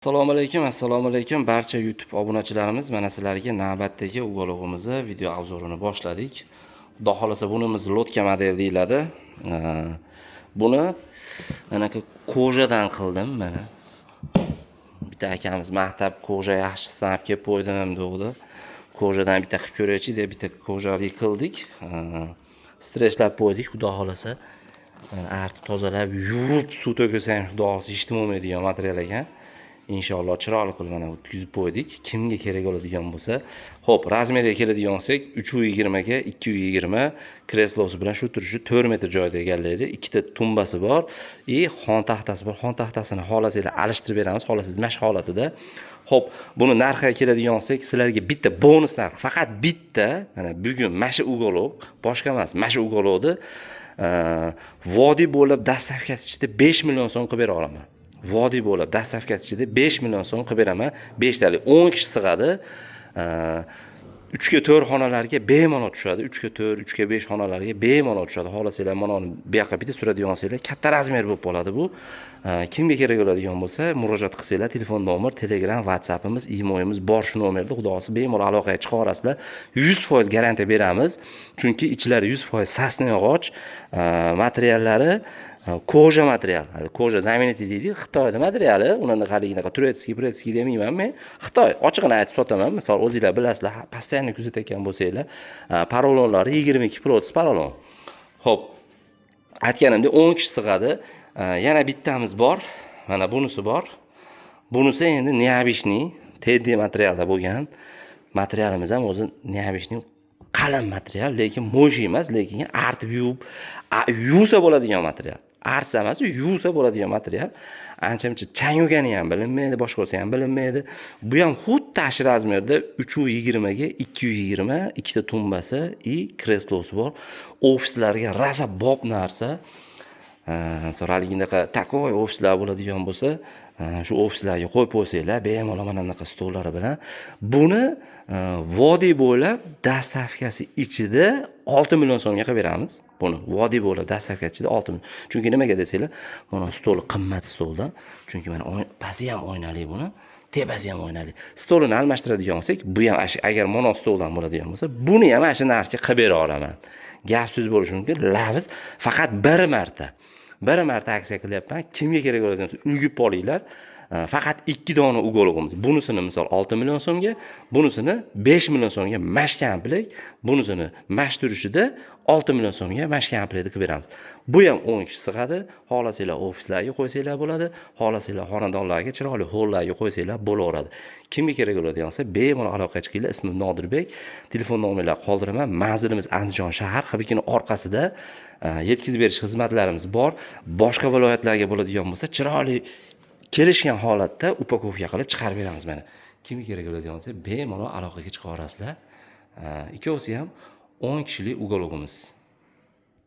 Assalomu alaykum barcha YouTube obunachilarimiz. Mana sizlarga navbatdagi uyg'olig'imizni video obzorini boshladik. Xudo xolasa bunimiz lotka model deyiladi. Buni mana ko'jadan qildim mana. Bitta akamiz maktab koja yaxshi sanab kelib qo'ydim dedi. Kojadan bitta qilib ko'raychi deb bitta kojali qildik. Stresslab qo'ydik, xudo xolasa. Artib tozalab, yuvib suv to'kilsang, xudo xolasa hech nima bo'lmaydigan material ekan. İnşallah chiroyli qilib mana tutkizib qo'ydik. Kimga kerak bo'ladigan bo'lsa, xo'p, razmeriga keladigan bo'lsak, 320 ga 220 kreslosi bilan shu turishi 4 metr joyda egallaydi. Ikkita tumbasi bor, xon taxtasi bor. Xon taxtasini xohlasanglar alishtirib beramiz, xohlasangiz mash holatida. Xo'p, buni narxiga keladigan bo'lsak, sizlarga bitta bonus narx, faqat bitta, mana bugun mashi ugolog, boshqa emas, mashi ugologni vodiy bo'lib dastavkasi ichida 5 million so'm qilib bera olaman. Vodiy bo'lib dastavkasi ichida 5 million so'm qilib beraman. 5 talik 10 kishi sig'adi. 3 ga 4 xonalarga bemalol tushadi. 3 ga 4, 3 ga 5 xonalarga bemalol tushadi. Xohlasanglar mana bu yoqqa bitta suradigan bo'lsanglar, katta razmer bo'lib qoladi bu. Kimga kerak bo'ladigan bo'lsa, murojaat qilsanglar, telefon nomer, Telegram, WhatsAppimiz, emailimiz bor, shu nomerda xudo xolasa bemalol aloqaga chiqa olasizlar. 100% garantiya beramiz. Chunki ichlari 100% sasna yog'och materiallari, koja material. Koja zaminati deydi, Xitoyda materiali. Ularni qaligiga turetskiy demayman men. Xitoy, ochig'ini aytib sotaman. Misol, o'zingizlar bilasizlar, постоянно kuzatayotgan bo'lsanglar, parolonlari 22 prots parolon. Xo'p, aytganimdek 10 kishi sig'adi. Yana bittamiz bor. Mana bunisi bor. Bunisi endi необычный, teddy materialda bo'lgan. Materialimiz ham o'zi необычный qalin material, lekin mo'ji emas, lekin artib yuvsa bo'ladigan material. Artsa emas, yuvsa bo'ladigan material. Ancha-muncha chang yugani ham bilinmaydi, boshqasi ham bilinmaydi. Bu ham xuddi ash razmerda 320 ga 220, ikkita tumbasi, kreslosi bor. Ofislarga rosa bob narsa. So'raliginaqa takoy ofislar bo'ladigan bo'lsa, shu ofislarga qo'yib qo'ysanglar, bemalol mana bunaqa stollari bilan buni vodiy bo'ylab dastavkasi ichida 6 million so'mga qilib beramiz. Buni vodiy bo'ylab dastavkasi ichida 6 million. Chunki nimaga desanglar, mana stoli qimmat stoldan. Chunki mana pasi ham oynali buni, tepasi ham oynali. Stolini almashtiradigan bo'lsak, bu ham agar mono stoldan bo'ladigan bo'lsa, buni ham ana shu narxga qilib bera olaman. Gap so'z bo'lishi mumkin. Laviz faqat bir marta aksiya qilyapman. Kimga kerak bo'ladigan bo'lsa, ulgib olinglar. Faqat 2 dona ugolog'imiz. Bunisini misol 6 million so'mga, bunisini 5 million so'mga mash komplet, bunisini mash turishida 6 million so'mga mash kompletni qilib beramiz. Bu ham 10 kishi sig'adi. Xohlasanglar ofislarga qo'ysanglar bo'ladi, xohlasanglar xonadonlarga, chiroyli hollarga qo'ysanglar bo'laveradi. Kimga kerak bo'ladigan bo'lsa, bemalol aloqaga chiqinglar. Ismim Nodirbek. Telefon nomerlar qoldiraman. Manzilimiz Andijon shahar, Xibikini orqasida yetkazib berish xizmatlarimiz bor. Boshqa viloyatlarga bo'ladigan bo'lsa, chiroyli kelishgan holatda upakovka qilib chiqarib beramiz mana. Kimga kerak bo'ladigan bo'lsa, bemalol aloqaga chiqa olasizlar. Ikkovsi ham 10 kishilik ugolog'imiz.